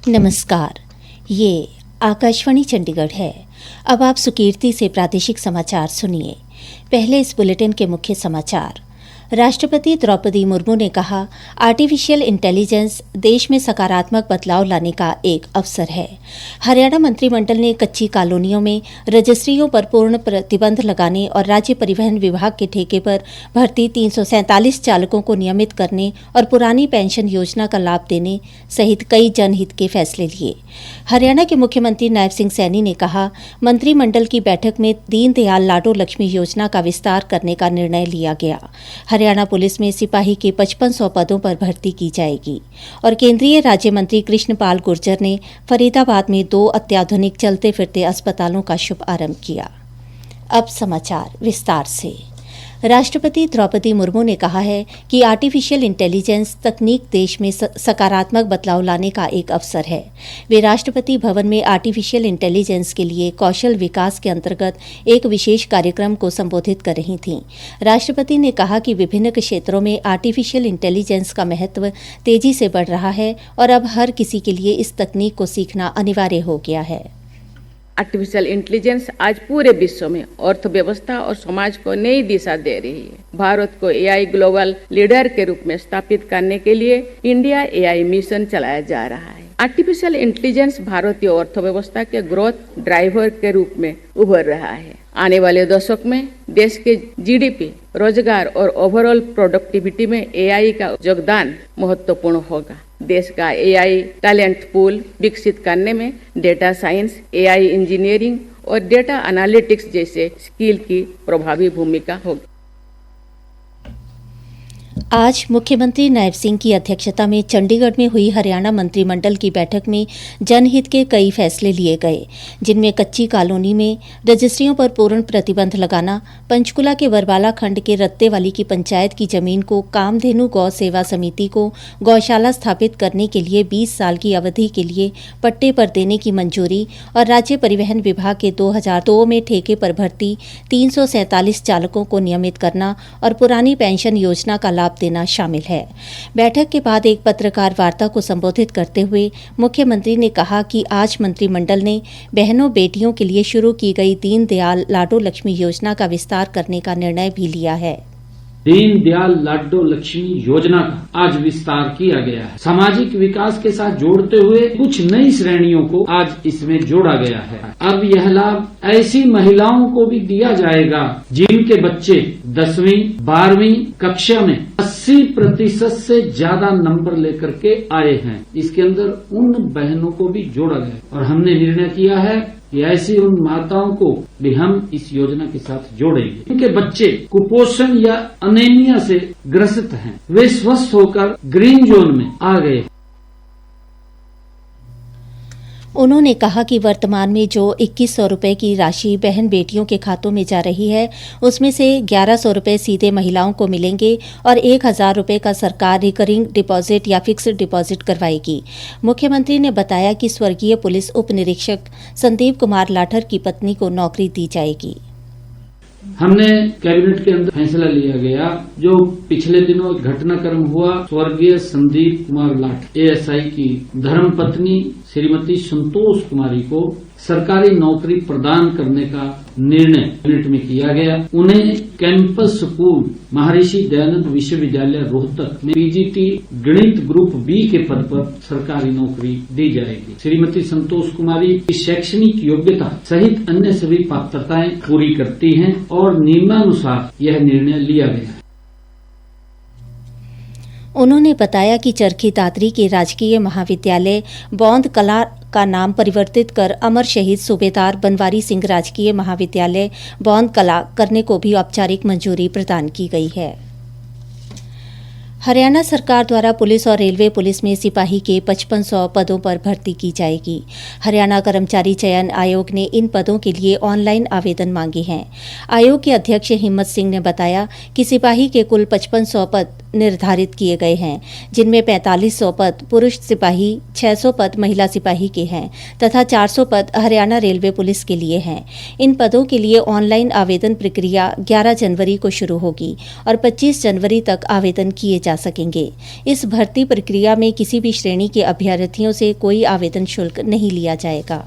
नमस्कार, ये आकाशवाणी चंडीगढ़ है। अब आप सुकीर्ति से प्रादेशिक समाचार सुनिए। पहले इस बुलेटिन के मुख्य समाचार। राष्ट्रपति द्रौपदी मुर्मू ने कहा, आर्टिफिशियल इंटेलिजेंस देश में सकारात्मक बदलाव लाने का एक अवसर है। हरियाणा मंत्रिमंडल ने कच्ची कॉलोनियों में रजिस्ट्रियों पर पूर्ण प्रतिबंध लगाने और राज्य परिवहन विभाग के ठेके पर भर्ती 347 चालकों को नियमित करने और पुरानी पेंशन योजना का लाभ देने सहित कई जनहित के फैसले लिए। हरियाणा के मुख्यमंत्री नायब सिंह सैनी ने कहा, मंत्रिमंडल की बैठक में दीनदयाल लाडो लक्ष्मी योजना का विस्तार करने का निर्णय लिया गया। हरियाणा पुलिस में सिपाही के 5500 पदों पर भर्ती की जाएगी। और केंद्रीय राज्य मंत्री कृष्णपाल गुर्जर ने फरीदाबाद में 2 अत्याधुनिक चलते फिरते अस्पतालों का शुभारंभ किया। अब समाचार विस्तार से। राष्ट्रपति द्रौपदी मुर्मू ने कहा है कि आर्टिफिशियल इंटेलिजेंस तकनीक देश में सकारात्मक बदलाव लाने का एक अवसर है। वे राष्ट्रपति भवन में आर्टिफिशियल इंटेलिजेंस के लिए कौशल विकास के अंतर्गत एक विशेष कार्यक्रम को संबोधित कर रही थीं। राष्ट्रपति ने कहा कि विभिन्न क्षेत्रों में आर्टिफिशियल इंटेलिजेंस का महत्व तेजी से बढ़ रहा है और अब हर किसी के लिए इस तकनीक को सीखना अनिवार्य हो गया है। आर्टिफिशियल इंटेलिजेंस आज पूरे विश्व में अर्थव्यवस्था और समाज को नई दिशा दे रही है। भारत को एआई ग्लोबल लीडर के रूप में स्थापित करने के लिए इंडिया एआई मिशन चलाया जा रहा है। आर्टिफिशियल इंटेलिजेंस भारतीय अर्थव्यवस्था के ग्रोथ ड्राइवर के रूप में उभर रहा है। आने वाले दशक में देश के जीडीपी, रोजगार और ओवरऑल प्रोडक्टिविटी में एआई का योगदान महत्वपूर्ण होगा। देश का एआई टैलेंट पूल विकसित करने में डेटा साइंस, एआई इंजीनियरिंग और डेटा एनालिटिक्स जैसे स्किल की प्रभावी भूमिका होगी। आज मुख्यमंत्री नायब सिंह की अध्यक्षता में चंडीगढ़ में हुई हरियाणा मंत्रिमंडल की बैठक में जनहित के कई फैसले लिए गए, जिनमें कच्ची कॉलोनी में रजिस्ट्रियों पर पूर्ण प्रतिबंध लगाना, पंचकुला के बरवाला खंड के रत्तेवाली की पंचायत की जमीन को कामधेनु गौ सेवा समिति को गौशाला स्थापित करने के लिए 20 साल की अवधि के लिए पट्टे पर देने की मंजूरी और राज्य परिवहन विभाग के 2002 में ठेके पर भर्ती 347 चालकों को नियमित करना और पुरानी पेंशन योजना का लाभ देना शामिल है। बैठक के बाद एक पत्रकार वार्ता को संबोधित करते हुए मुख्यमंत्री ने कहा कि आज मंत्रिमंडल ने बहनों बेटियों के लिए शुरू की गई दीनदयाल लाडो लक्ष्मी योजना का विस्तार करने का निर्णय भी लिया है। दीनदयाल लाडो लक्ष्मी योजना का आज विस्तार किया गया है। सामाजिक विकास के साथ जोड़ते हुए कुछ नई श्रेणियों को आज इसमें जोड़ा गया है। अब यह लाभ ऐसी महिलाओं को भी दिया जाएगा जिनके बच्चे 10वीं 12वीं कक्षा में 80% से ज्यादा नंबर लेकर के आए हैं। इसके अंदर उन बहनों को भी जोड़ा गया और हमने निर्णय किया है कि ऐसी उन माताओं को भी हम इस योजना के साथ जोड़ेंगे। इनके बच्चे कुपोषण या अनीमिया से ग्रसित हैं, वे स्वस्थ होकर ग्रीन जोन में आ गए। उन्होंने कहा कि वर्तमान में जो 2100 रुपये की राशि बहन बेटियों के खातों में जा रही है, उसमें से 1100 रुपये सीधे महिलाओं को मिलेंगे और 1000 रुपये का सरकार रिकरिंग डिपॉजिट या फिक्स्ड डिपॉजिट करवाएगी। मुख्यमंत्री ने बताया कि स्वर्गीय पुलिस उप निरीक्षक संदीप कुमार लाठर की पत्नी को नौकरी दी जाएगी। हमने कैबिनेट के अंदर फैसला लिया गया, जो पिछले दिनों घटनाक्रम हुआ, स्वर्गीय संदीप कुमार लाठ एएसआई की धर्मपत्नी श्रीमती संतोष कुमारी को सरकारी नौकरी प्रदान करने का निर्णय कैबिनेट में किया गया। उन्हें कैंपस स्कूल महर्षि दयानंद विश्वविद्यालय रोहतक में पीजीटी गणित ग्रुप बी के पद पर सरकारी नौकरी दी जाएगी। श्रीमती संतोष कुमारी की शैक्षणिक योग्यता सहित अन्य सभी पात्रताएं पूरी करती हैं और नियमानुसार यह निर्णय लिया गया। उन्होंने बताया कि चरखी दादरी के राजकीय महाविद्यालय बौंद कला का नाम परिवर्तित कर अमर शहीद सूबेदार बनवारी सिंह राजकीय महाविद्यालय बौंद कला करने को भी औपचारिक मंजूरी प्रदान की गई है। हरियाणा सरकार द्वारा पुलिस और रेलवे पुलिस में सिपाही के 5500 पदों पर भर्ती की जाएगी। हरियाणा कर्मचारी चयन आयोग ने इन पदों के लिए ऑनलाइन आवेदन मांगे हैं। आयोग के अध्यक्ष हिम्मत सिंह ने बताया कि सिपाही के कुल 5500 पद निर्धारित किए गए हैं, जिनमें 4500 पद पुरुष सिपाही, 600 पद महिला सिपाही के हैं तथा 400 पद हरियाणा रेलवे पुलिस के लिए हैं। इन पदों के लिए ऑनलाइन आवेदन प्रक्रिया 11 जनवरी को शुरू होगी और 25 जनवरी तक आवेदन किए जा सकेंगे। इस भर्ती प्रक्रिया में किसी भी श्रेणी के अभ्यर्थियों से कोई आवेदन शुल्क नहीं लिया जाएगा।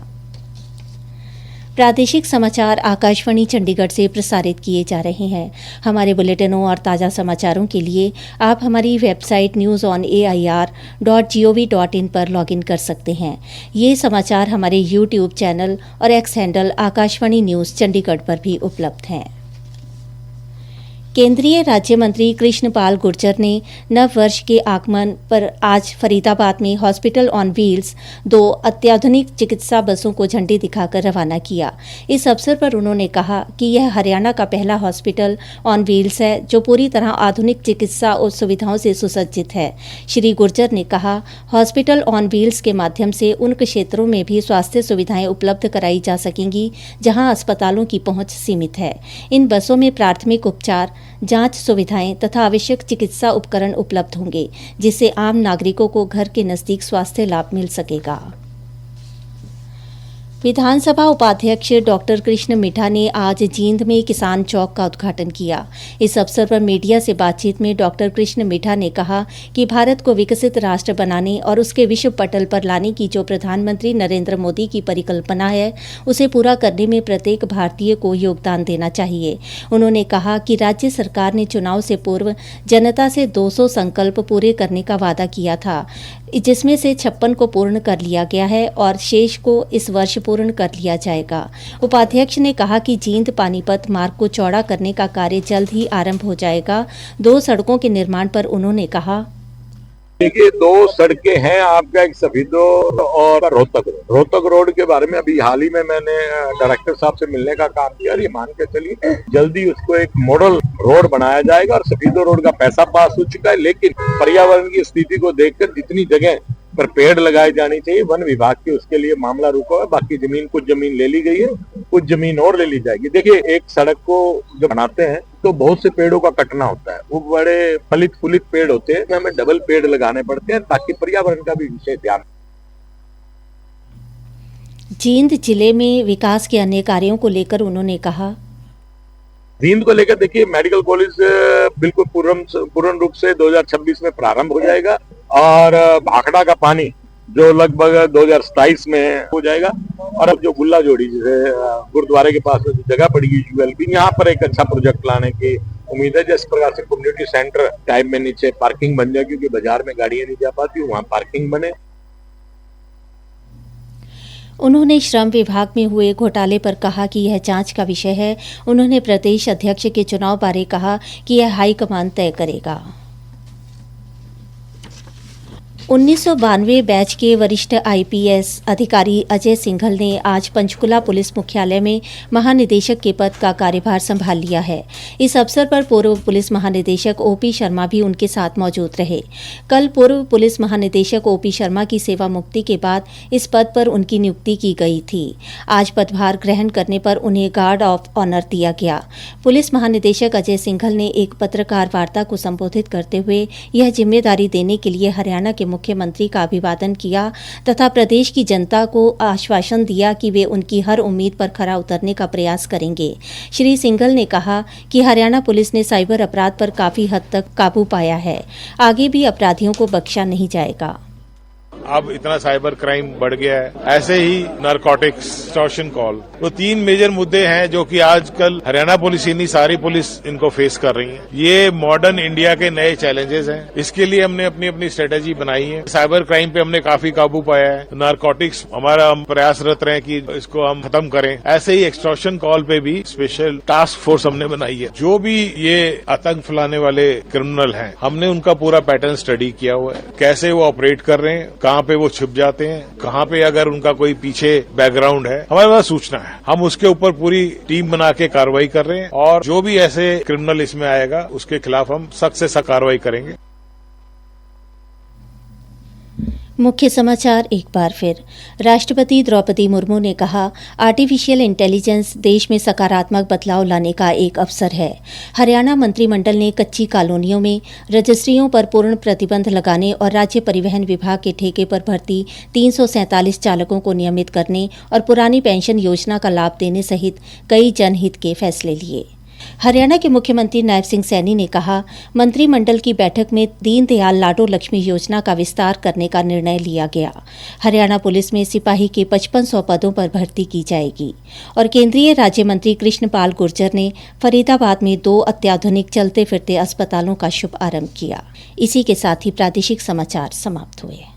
प्रादेशिक समाचार आकाशवाणी चंडीगढ़ से प्रसारित किए जा रहे हैं। हमारे बुलेटिनों और ताज़ा समाचारों के लिए आप हमारी वेबसाइट newsonair.gov.in पर लॉगिन कर सकते हैं। ये समाचार हमारे यूट्यूब चैनल और x handle Akashvani news Chandigarh पर भी उपलब्ध हैं। केंद्रीय राज्य मंत्री कृष्णपाल गुर्जर ने नव वर्ष के आगमन पर आज फरीदाबाद में हॉस्पिटल ऑन व्हील्स 2 अत्याधुनिक चिकित्सा बसों को झंडी दिखाकर रवाना किया। इस अवसर पर उन्होंने कहा कि यह हरियाणा का पहला हॉस्पिटल ऑन व्हील्स है जो पूरी तरह आधुनिक चिकित्सा और सुविधाओं से सुसज्जित है। श्री गुर्जर ने कहा, हॉस्पिटल ऑन व्हील्स के माध्यम से उन क्षेत्रों में भी स्वास्थ्य सुविधाएं उपलब्ध कराई जा सकेंगी जहां अस्पतालों की पहुंच सीमित है। इन बसों में प्राथमिक उपचार, जांच सुविधाएं तथा आवश्यक चिकित्सा उपकरण उपलब्ध होंगे, जिससे आम नागरिकों को घर के नजदीक स्वास्थ्य लाभ मिल सकेगा। विधानसभा उपाध्यक्ष डॉक्टर कृष्ण मिठा ने आज जींद में किसान चौक का उद्घाटन किया। इस अवसर पर मीडिया से बातचीत में डॉक्टर कृष्ण मिठा ने कहा कि भारत को विकसित राष्ट्र बनाने और उसके विश्व पटल पर लाने की जो प्रधानमंत्री नरेंद्र मोदी की परिकल्पना है, उसे पूरा करने में प्रत्येक भारतीय को योगदान देना चाहिए। उन्होंने कहा कि राज्य सरकार ने चुनाव से पूर्व जनता से 200 संकल्प पूरे करने का वादा किया था, जिसमें से 56 को पूर्ण कर लिया गया है और शेष को इस वर्ष पूर्ण कर लिया जाएगा। उपाध्यक्ष ने कहा कि जींद पानीपत मार्ग को चौड़ा करने का कार्य जल्द ही आरंभ हो जाएगा। 2 सड़कों के निर्माण पर उन्होंने कहा, देखिए 2 सड़कें हैं आपका, एक सफीदो और रोहतक रोड के बारे में अभी हाल ही में मैंने डायरेक्टर साहब से मिलने का काम किया और ये मान के चलिए जल्दी उसको एक मॉडल रोड बनाया जाएगा। और सफीदो रोड का पैसा पास हो चुका है, लेकिन पर्यावरण की स्थिति को देखकर जितनी जगह पर पेड़ लगाए जानी चाहिए, वन विभाग के उसके लिए मामला रुका है। बाकी कुछ जमीन ले ली गई है, कुछ जमीन और ले ली जाएगी। देखिए एक सड़क को जब बनाते हैं तो बहुत से पेड़ों का कटना होता है, वो बड़े फलित फूलित पेड़ होते हैं, हमें डबल पेड़ लगाने पड़ते हैं ताकि पर्यावरण का भी विषय ध्यान। जींद जिले में विकास के अन्य कार्यों को लेकर उन्होंने कहा, जींद को लेकर देखिए मेडिकल कॉलेज बिल्कुल पूर्ण रूप से 2026 में प्रारंभ हो जाएगा और भाखड़ा का पानी जो लगभग 2027 में हो जाएगा। और अब जो गुल्ला जोड़ी जैसे गुरुद्वारे के पास में जो जगह पड़ेगी ULP, यहाँ पर एक अच्छा प्रोजेक्ट लाने की उम्मीद है। जिस प्रकार से कम्युनिटी सेंटर टाइप में नीचे पार्किंग बन जाए, क्योंकि बाजार में गाड़ियां नहीं जा पाती, वहाँ पार्किंग बने। उन्होंने श्रम विभाग में हुए घोटाले पर कहा कि यह जांच का विषय है। उन्होंने प्रदेश अध्यक्ष के चुनाव बारे कहा कि यह हाईकमान तय करेगा। 1992 बैच के वरिष्ठ IPS अधिकारी अजय सिंघल ने आज पंचकुला पुलिस मुख्यालय में महानिदेशक के पद का कार्यभार संभाल लिया है। इस अवसर पर पूर्व पुलिस महानिदेशक OP शर्मा भी उनके साथ मौजूद रहे। कल पूर्व पुलिस महानिदेशक OP शर्मा की सेवा मुक्ति के बाद इस पद पर उनकी नियुक्ति की गई थी। आज पदभार ग्रहण करने पर उन्हें गार्ड ऑफ ऑनर दिया गया। पुलिस महानिदेशक अजय सिंघल ने एक पत्रकार वार्ता को संबोधित करते हुए यह जिम्मेदारी देने के लिए हरियाणा के मुख्यमंत्री का अभिवादन किया तथा प्रदेश की जनता को आश्वासन दिया कि वे उनकी हर उम्मीद पर खरा उतरने का प्रयास करेंगे। श्री सिंघल ने कहा कि हरियाणा पुलिस ने साइबर अपराध पर काफी हद तक काबू पाया है। आगे भी अपराधियों को बख्शा नहीं जाएगा। अब इतना साइबर क्राइम बढ़ गया है, ऐसे ही नारकोटिक्स, एक्सटॉर्शन कॉल, तो 3 मेजर मुद्दे हैं जो कि आजकल हरियाणा पुलिस ही नहीं सारी पुलिस इनको फेस कर रही है। ये मॉडर्न इंडिया के नए चैलेंजेस हैं, इसके लिए हमने अपनी अपनी स्ट्रेटेजी बनाई है। साइबर क्राइम पे हमने काफी काबू पाया है, नारकोटिक्स हमारा हम प्रयासरत रहे कि इसको हम खत्म करें। ऐसे ही एक्सटॉर्शन कॉल पे भी स्पेशल टास्क फोर्स हमने बनाई है। जो भी ये आतंक फैलाने वाले क्रिमिनल हैं, हमने उनका पूरा पैटर्न स्टडी किया हुआ है, कैसे वो ऑपरेट कर रहे हैं, कहाँ पे वो छिप जाते हैं, कहाँ पे अगर उनका कोई पीछे बैकग्राउंड है, हमारे पास सूचना है। हम उसके ऊपर पूरी टीम बना के कार्रवाई कर रहे हैं और जो भी ऐसे क्रिमिनल इसमें आएगा उसके खिलाफ हम सख्त से सख्त कार्रवाई करेंगे। मुख्य समाचार एक बार फिर। राष्ट्रपति द्रौपदी मुर्मू ने कहा, आर्टिफिशियल इंटेलिजेंस देश में सकारात्मक बदलाव लाने का एक अवसर है। हरियाणा मंत्रिमंडल ने कच्ची कॉलोनियों में रजिस्ट्रियों पर पूर्ण प्रतिबंध लगाने और राज्य परिवहन विभाग के ठेके पर भर्ती 347 चालकों को नियमित करने और पुरानी पेंशन योजना का लाभ देने सहित कई जनहित के फैसले लिए। हरियाणा के मुख्यमंत्री नायब सिंह सैनी ने कहा, मंत्रिमंडल की बैठक में दीनदयाल लाडो लक्ष्मी योजना का विस्तार करने का निर्णय लिया गया। हरियाणा पुलिस में सिपाही के 5500 पदों पर भर्ती की जाएगी। और केंद्रीय राज्य मंत्री कृष्णपाल गुर्जर ने फरीदाबाद में 2 अत्याधुनिक चलते फिरते अस्पतालों का शुभारंभ किया। इसी के साथ ही प्रादेशिक समाचार समाप्त हुए।